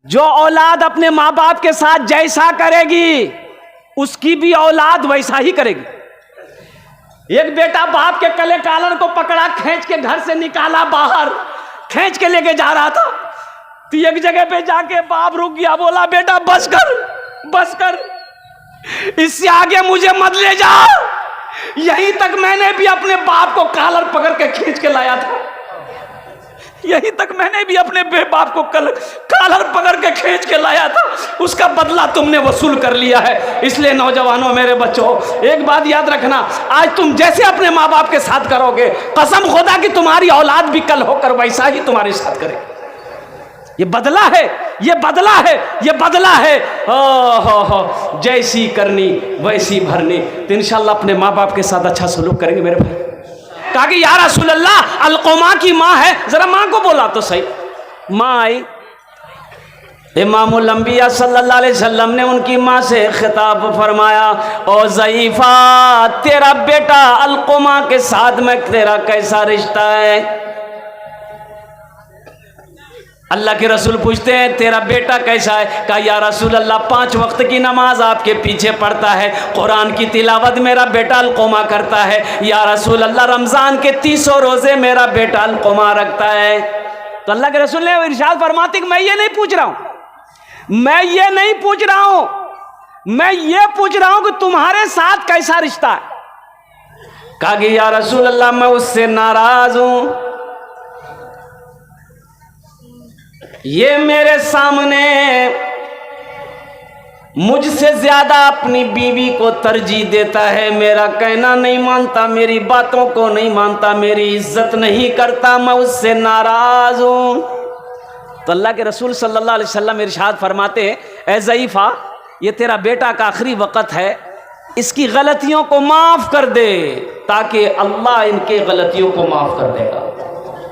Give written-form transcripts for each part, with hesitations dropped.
जो औलाद अपने माँ बाप के साथ जैसा करेगी उसकी भी औलाद वैसा ही करेगी। एक बेटा बाप के कले कालर को पकड़ा, खींच के घर से निकाला बाहर, खींच के लेके जा रहा था तो एक जगह पे जाके बाप रुक गया, बोला बेटा बस कर, बस कर, इससे आगे मुझे मत ले जा। यहीं तक मैंने भी अपने बाप को कालर पकड़ के खींच के लाया था, यहीं तक मैंने भी अपने बाप को कालर पकड़ के खींच के लाया था। उसका बदला तुमने वसूल कर लिया है। इसलिए नौजवानों, मेरे बच्चों, एक बात याद रखना, आज तुम जैसे अपने माँ बाप के साथ करोगे, कसम खुदा कि तुम्हारी औलाद भी कल होकर वैसा ही तुम्हारे साथ करे। ये बदला है, ये बदला है, ये बदला है। हो जैसी करनी वैसी भरनी। तो इंशाल्लाह अपने माँ बाप के साथ अच्छा सलूक करेंगे मेरे भाई। कहा कि या रसूल अल्लाह, अलक़मा की माँ है, जरा माँ को बोला तो सही। माँ आई, इमामुल अंबिया सल्लल्लाहु अलैहि वसल्लम ने उनकी माँ से खिताब फरमाया, ओ ज़ईफ़ा, तेरा बेटा अलक़मा के साथ में तेरा कैसा रिश्ता है? अल्लाह के रसूल पूछते हैं तेरा बेटा कैसा है? कहा या रसूल अल्लाह, 5 वक्त की नमाज आपके पीछे पढ़ता है, कुरान की तिलावत मेरा बेटा अलक़मा करता है। या रसूल अल्लाह, रमज़ान के 30 रोज़े मेरा बेटा अलक़मा रखता है। तो अल्लाह के रसूल ने इरशाद फरमाते कि मैं ये नहीं पूछ रहा हूँ, मैं ये नहीं पूछ रहा हूँ, मैं ये पूछ रहा हूँ कि तुम्हारे साथ कैसा रिश्ता है। कहा कि या रसूल अल्लाह, मैं उससे नाराज हूँ, ये मेरे सामने मुझसे ज्यादा अपनी बीवी को तरजीह देता है, मेरा कहना नहीं मानता, मेरी बातों को नहीं मानता, मेरी इज्जत नहीं करता, मैं उससे नाराज हूं। तो अल्लाह के रसूल सल्लल्लाहु अलैहि वसल्लम इरशाद फरमाते हैं, ए ज़ईफ़ा, ये तेरा बेटा का आखिरी वक़्त है, इसकी गलतियों को माफ़ कर दे, ताकि अल्लाह इनके गलतियों को माफ़ कर देगा,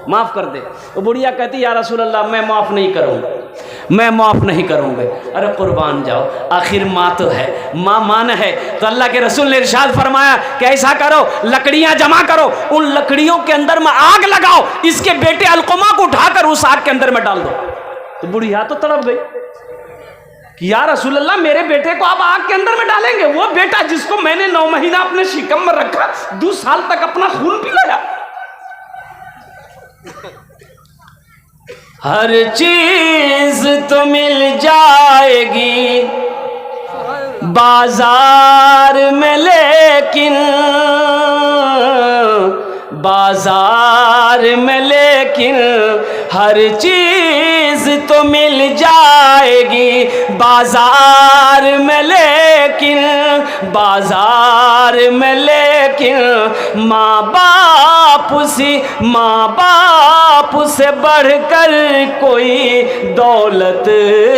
माफ़ कर दे। तो बुढ़िया कहती या रसूल अल्लाह, मैं माफ़ नहीं करूँगा, मैं माफ़ नहीं करूँगा। अरे कुर्बान जाओ, आखिर माँ तो है, माँ मान है। तो अल्लाह के रसूल ने इरशाद फरमाया कि ऐसा करो, लकड़ियाँ जमा करो, उन लकड़ियों के अंदर में आग लगाओ, इसके बेटे अलक़मा को उठाकर उस आग के अंदर में डाल दो। तो बुढ़िया तो तड़प गई कि या रसूल अल्लाह, मेरे बेटे को आप आग के अंदर में डालेंगे? वो बेटा जिसको मैंने 9 महीना अपने शिकम में रखा, 2 साल तक अपना खून पिलाया। हर चीज तो मिल जाएगी बाजार में, लेकिन बाजार में, लेकिन हर चीज तो मिल जाएगी बाजार में, लेकिन बाजार में, लेकिन माँ बाप से बढ़कर कोई दौलत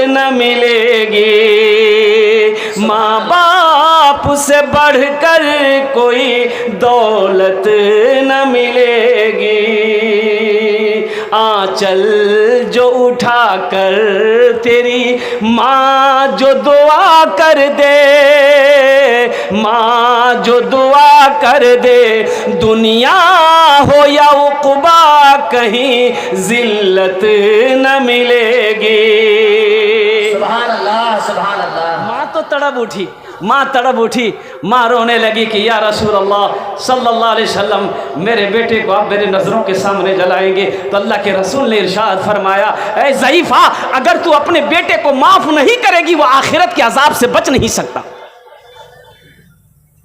न मिलेगी, माँ बाप से बढ़कर कोई दौलत न मिलेगी। आंचल जो उठा कर तेरी माँ जो दुआ कर दे, माँ जो दुआ कर दे, दुनिया हो या उक़बा कहीं जिल्लत न मिलेगी। सुभान अल्लाह, सुभान अल्लाह। माँ तो तड़प उठी, माँ तड़प उठी, माँ रोने लगी कि या रसूल अल्लाह सल्लल्लाहु अलैहि वसल्लम, मेरे बेटे को आप मेरे नज़रों के सामने जलाएंगे। तो अल्लाह के रसूल ने इरशाद फरमाया, ऐ ज़ईफ़ा, अगर तू अपने बेटे को माफ़ नहीं करेगी, वो आखिरत के अजाब से बच नहीं सकता,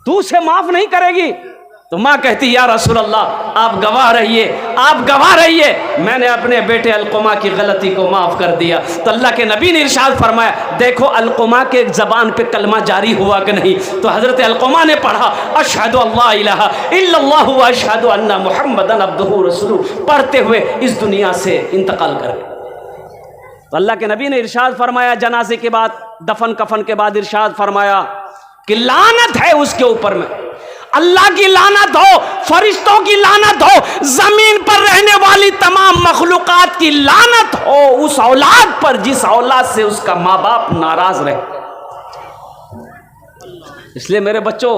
तू उसे माफ़ नहीं करेगी। तो माँ कहती या रसूल अल्लाह, आप गवाह रहिए, आप गवाह रहिए, मैंने अपने बेटे अलक़मा की गलती को माफ़ कर दिया। तो अल्लाह के नबी ने इरशाद फरमाया, देखो अलक़मा के ज़बान पे कलमा जारी हुआ कि नहीं? तो हज़रत अलक़मा ने पढ़ा, अशहदु अल्ला इलाहा इल्लल्लाहु व अशहदु अन्ना मुहम्मदन अब्दुहु रसूलुहु, पढ़ते हुए इस दुनिया से इंतकाल कर गए। तो अल्लाह के नबी ने इरशाद फरमाया, जनाजे के बाद, दफन कफन के बाद इरशाद फरमाया कि लानत है उसके ऊपर में, अल्लाह की लानत हो, फरिश्तों की लानत हो, जमीन पर रहने वाली तमाम मखलूकात की लानत हो उस औलाद पर जिस औलाद से उसका माँ बाप नाराज रहे। इसलिए मेरे बच्चों,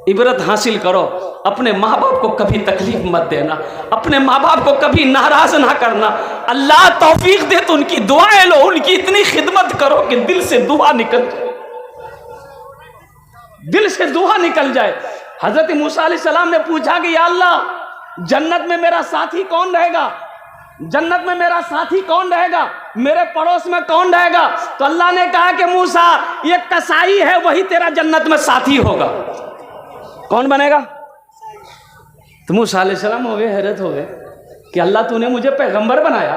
इबरत हासिल करो, अपने माँ बाप को कभी तकलीफ मत देना, अपने माँ बाप को कभी नाराज ना करना। अल्लाह तौफीक दे तो उनकी दुआएं लो, उनकी इतनी खिदमत कि दिल से दुआ निकल जाए, दिल से दुआ निकल जाए। हजरत मूसा अलैहिस्सलाम ने पूछा कि या अल्लाह, जन्नत में मेरा साथी कौन रहेगा, जन्नत में मेरा साथी कौन रहेगा, मेरे पड़ोस में कौन रहेगा? तो अल्लाह ने कहा कि मूसा, ये कसाई है, वही तेरा जन्नत में साथी होगा। कौन बनेगा? तो मूसा अलैहिस्सलाम हो गए, हैरत हो गए कि अल्लाह तूने मुझे पैगंबर बनाया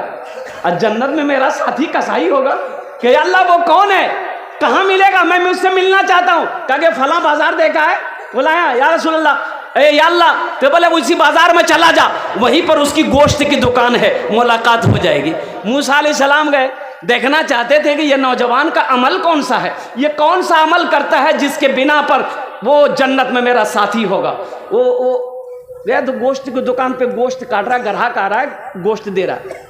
और जन्नत में मेरा साथी कसाई होगा? कि अल्लाह वो कौन है, कहाँ मिलेगा, मैं उससे मिलना चाहता हूँ। कहा कि फला बाजार देखा है? बोला या रसूल अल्लाह। या अल्लाह, तो बोले उसी बाजार में चला जा, वहीं पर उसकी गोश्त की दुकान है, मुलाकात हो जाएगी। मूसा अलैहिस्सलाम गए, देखना चाहते थे कि ये नौजवान का अमल कौन सा है, ये कौन सा अमल करता है जिसके बिना पर वो जन्नत में मेरा साथी होगा। वो गया तो गोश्त की दुकान पे गोश्त काट रहा है, ग्राहक आ रहा है, गोश्त दे रहा है।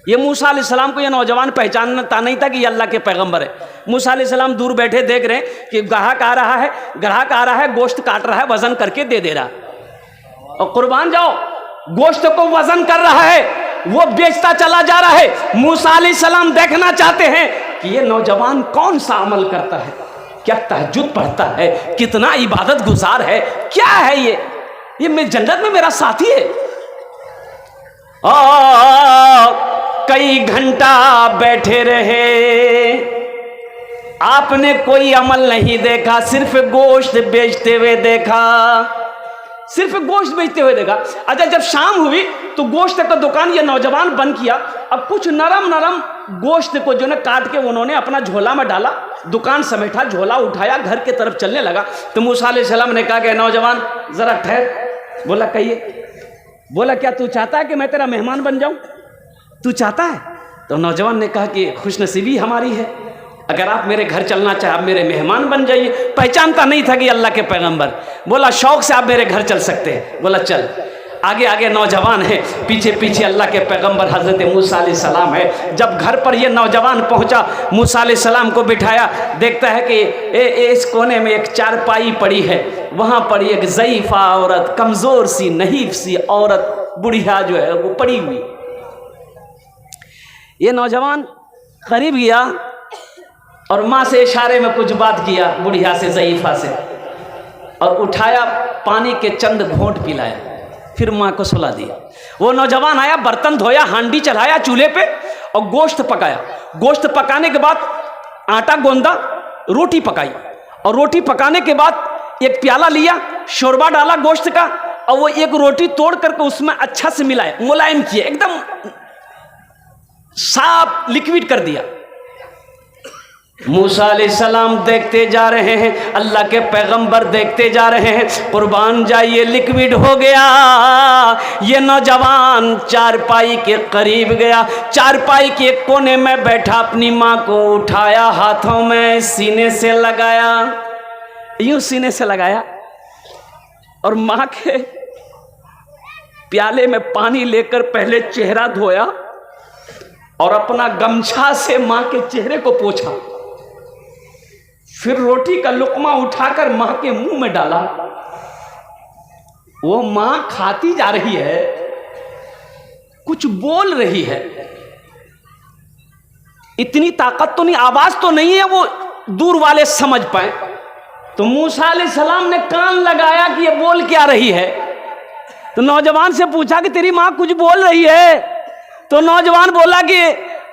ये मूसा अलैहिस्सलाम को ये नौजवान पहचानता नहीं था कि ये अल्लाह के पैगंबर है। मूसा अलैहिस्सलाम दूर बैठे देख रहे हैं कि ग्राहक आ रहा है, ग्राहक आ रहा है, गोश्त काट रहा है, वजन करके दे दे रहा है। और कुर्बान जाओ, गोश्त को वजन कर रहा है, वो बेचता चला जा रहा है। मूसा अलैहिस्सलाम देखना चाहते हैं कि ये नौजवान कौन सा अमल करता है, क्या तहज्जुद पढ़ता है, कितना इबादत गुजार है, क्या है ये मेरे जन्नत में मेरा साथी है। कई घंटा बैठे रहे, आपने कोई अमल नहीं देखा, सिर्फ गोश्त बेचते हुए देखा, सिर्फ गोश्त बेचते हुए देखा। अच्छा, जब शाम हुई तो गोश्त का दुकान ये नौजवान बंद किया। अब कुछ नरम नरम गोश्त को जो है काट के उन्होंने अपना झोला में डाला, दुकान समेटा, झोला उठाया, घर के तरफ चलने लगा। तो मूसा अलैहिस्सलाम ने कहा कि नौजवान जरा ठहर। बोला कहिए। बोला क्या तू चाहता है कि मैं तेरा मेहमान बन जाऊं, तू चाहता है? तो नौजवान ने कहा कि खुशनसीबी हमारी है, अगर आप मेरे घर चलना चाहे, आप मेरे मेहमान बन जाइए। पहचानता नहीं था कि अल्लाह के पैगंबर। बोला शौक से आप मेरे घर चल सकते हैं। बोला चल। आगे आगे नौजवान है, पीछे पीछे अल्लाह के पैगंबर हज़रत मूसा अलैहिस्सलाम है। जब घर पर ये नौजवान पहुंचा, मूसा अलैहिस्सलाम को बिठाया, देखता है कि इस कोने में एक चारपाई पड़ी है, वहाँ पर एक ज़ईफ़ा औरत, कमज़ोर सी नहीफ सी औरत, बुढ़िया जो है वो पड़ी हुई। ये नौजवान करीब गया और माँ से इशारे में कुछ बात किया, बुढ़िया से, ज़ईफ़ा से, और उठाया, पानी के चंद घोंट पिलाया, फिर माँ को सुला दिया। वो नौजवान आया, बर्तन धोया, हांडी चढ़ाया चूल्हे पे और गोश्त पकाया। गोश्त पकाने के बाद आटा गोंदा, रोटी पकाई, और रोटी पकाने के बाद एक प्याला लिया, शोरबा डाला गोश्त का, और वो एक रोटी तोड़ करके उसमें अच्छा से मिलाया, मुलायम किया, एकदम साफ लिक्विड कर दिया। मूसा अलैहिस्सलाम देखते जा रहे हैं, अल्लाह के पैगंबर देखते जा रहे हैं। कुर्बान जाइए, लिक्विड हो गया। ये नौजवान चारपाई के करीब गया, चारपाई के कोने में बैठा, अपनी माँ को उठाया, हाथों में सीने से लगाया, यूं सीने से लगाया, और माँ के प्याले में पानी लेकर पहले चेहरा धोया और अपना गमछा से माँ के चेहरे को पोंछा, फिर रोटी का लुकमा उठाकर माँ के मुंह में डाला। वो माँ खाती जा रही है, कुछ बोल रही है, इतनी ताकत तो नहीं, आवाज तो नहीं है वो दूर वाले समझ पाए। तो मूसा अलैहिस्सलाम ने कान लगाया कि ये बोल क्या रही है। तो नौजवान से पूछा कि तेरी माँ कुछ बोल रही है। तो नौजवान बोला कि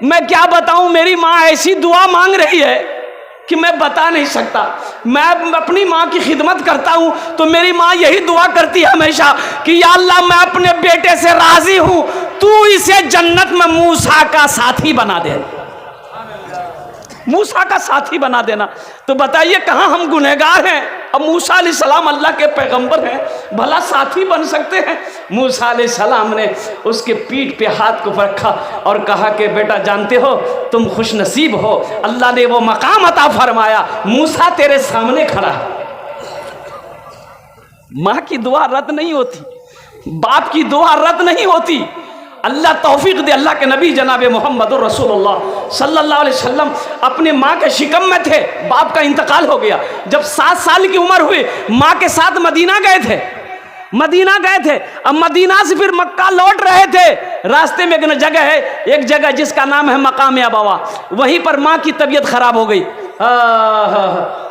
मैं क्या बताऊं, मेरी माँ ऐसी दुआ मांग रही है कि मैं बता नहीं सकता। मैं अपनी माँ की खिदमत करता हूँ तो मेरी माँ यही दुआ करती है हमेशा कि या अल्लाह, मैं अपने बेटे से राजी हूँ, तू इसे जन्नत में मूसा का साथी बना दे, मूसा का साथी बना देना। तो बताइए कहाँ हम गुनहगार हैं, अब मूसा अलैहिस्सलाम अल्लाह के पैगंबर हैं, भला साथी बन सकते हैं। मूसा अलैहिस्सलाम ने उसके पीठ पे हाथ को रखा और कहा कि बेटा जानते हो तुम खुश नसीब हो, अल्लाह ने वो मकाम अता फरमाया, मूसा तेरे सामने खड़ा है। माँ की दुआ रद्द नहीं होती, बाप की दुआ रद्द नहीं होती। अल्लाह तौफीक दे। अल्लाह के नबी जनाब मोहम्मद रसूलुल्लाह सल्लल्लाहु अलैहि वसल्लम अपने माँ के शिकम में थे, बाप का इंतकाल हो गया। जब 7 साल की उम्र हुई, माँ के साथ मदीना गए थे। मदीना गए थे। अब मदीना से फिर मक्का लौट रहे थे। रास्ते में एक जगह है, एक जगह जिसका नाम है मकाम अबवा, वहीं पर माँ की तबीयत खराब हो गई।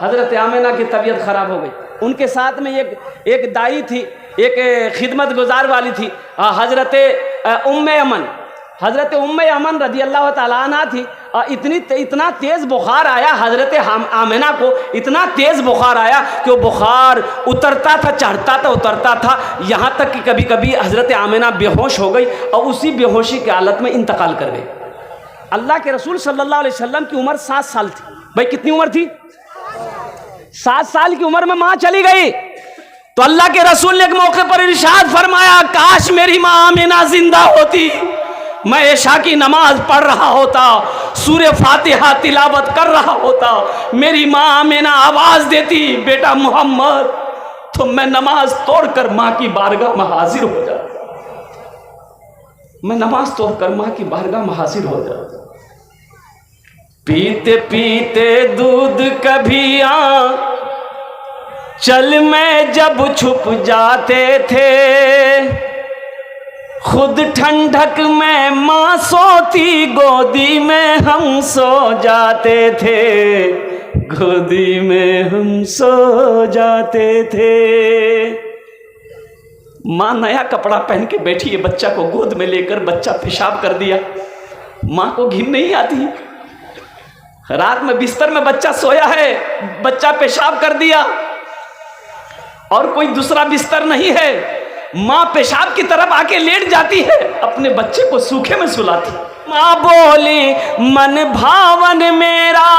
हजरत आमिना की तबीयत खराब हो गई। उनके साथ में एक दाई थी, एक खिदमत गुजार वाली थी, हजरत उम्मे अमन रजी अल्लाह ताला अन्हा थी। इतना तेज़ बुखार आया हजरत आमिना को, इतना तेज़ बुखार आया कि वो बुखार उतरता था, चढ़ता था, उतरता था, यहाँ तक कि कभी कभी हजरत आमिना बेहोश हो गई और उसी बेहोशी की हालत में इंतकाल कर गई। अल्लाह के रसूल सल्लल्लाहु अलैहि वसल्लम की उम्र 7 साल थी। भाई कितनी उम्र थी? 7 साल की उम्र में माँ चली गई। तो अल्लाह के रसूल ने एक मौके पर इरशाद फरमाया, काश मेरी माँ आमिना जिंदा होती, मैं इशा की नमाज पढ़ रहा होता, सूरे फातिहा तिलावत कर रहा होता, मेरी माँ आमिना आवाज देती बेटा मोहम्मद, तो मैं नमाज तोड़कर माँ की बारगाह में हाजिर हो जाता। मैं नमाज तोड़कर माँ की बारगाह में हाजिर हो जाता। पीते पीते दूध कभी चल में जब छुप जाते थे, खुद ठंडक में माँ सोती, गोदी में हम सो जाते थे, गोदी में हम सो जाते थे। माँ नया कपड़ा पहन के बैठी है, बच्चा को गोद में लेकर, बच्चा पेशाब कर दिया, माँ को घिन नहीं आती। रात में बिस्तर में बच्चा सोया है, बच्चा पेशाब कर दिया और कोई दूसरा बिस्तर नहीं है, माँ पेशाब की तरफ आके लेट जाती है, अपने बच्चे को सूखे में सुलाती। माँ बोली मन भावन मेरा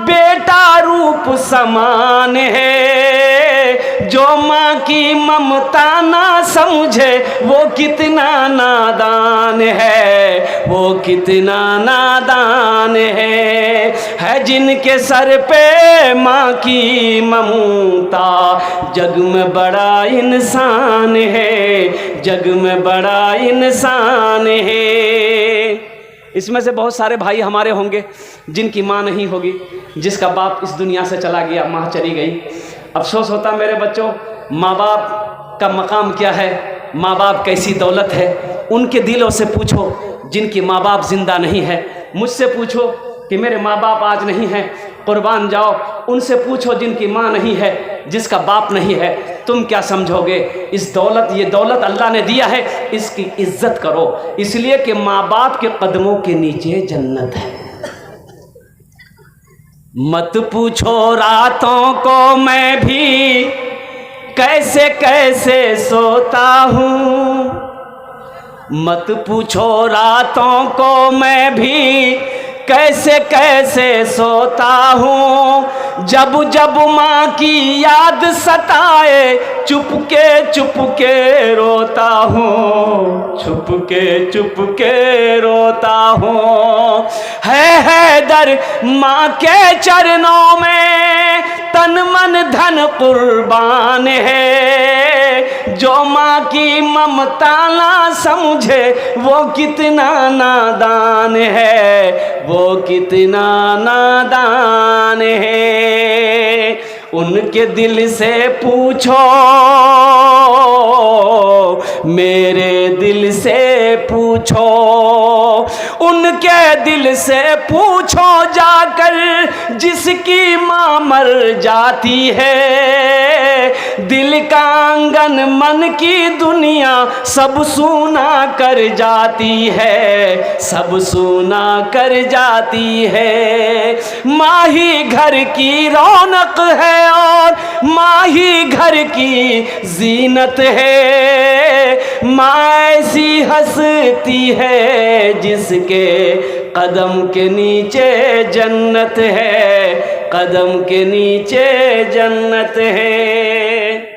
बेटा रूप समान है, जो माँ की ममता ना समझे वो कितना नादान है, वो कितना नादान है जिनके सर पे माँ की ममता, जग में बड़ा इंसान है, जग में बड़ा इंसान है। इसमें से बहुत सारे भाई हमारे होंगे जिनकी माँ नहीं होगी, जिसका बाप इस दुनिया से चला गया, माँ चली गई। अफसोस होता मेरे बच्चों, माँ बाप का मकाम क्या है, माँ बाप कैसी दौलत है। उनके दिलों से पूछो जिनकी माँ बाप जिंदा नहीं है, मुझसे पूछो कि मेरे माँ बाप आज नहीं हैं, कुर्बान जाओ। उनसे पूछो जिनकी माँ नहीं है, जिसका बाप नहीं है, तुम क्या समझोगे। इस दौलत, ये दौलत अल्लाह ने दिया है, इसकी इज्जत करो, इसलिए कि माँ बाप के कदमों के नीचे जन्नत है। मत पूछो रातों को मैं भी कैसे कैसे सोता हूँ, मत पूछो रातों को मैं भी कैसे कैसे सोता हूँ, जब जब माँ की याद सताए चुपके रोता हूँ, चुपके रोता हूँ। है दर माँ के चरणों में तन मन धन कुर्बान है, जो माँ की ममता ना समझे वो कितना नादान है, वो कितना नादान है। उनके दिल से पूछो, मेरे दिल से पूछो, उनके दिल से पूछो जाकर जिसकी माँ मर जाती है। दिल का आंगन मन की दुनिया सब सूना कर जाती है, सब सूना कर जाती है। माँ ही घर की रौनक है और माँ ही घर की जीनत है। माँ ऐसी हंसती है जिसके कदम के नीचे जन्नत है, कदम के नीचे जन्नत है।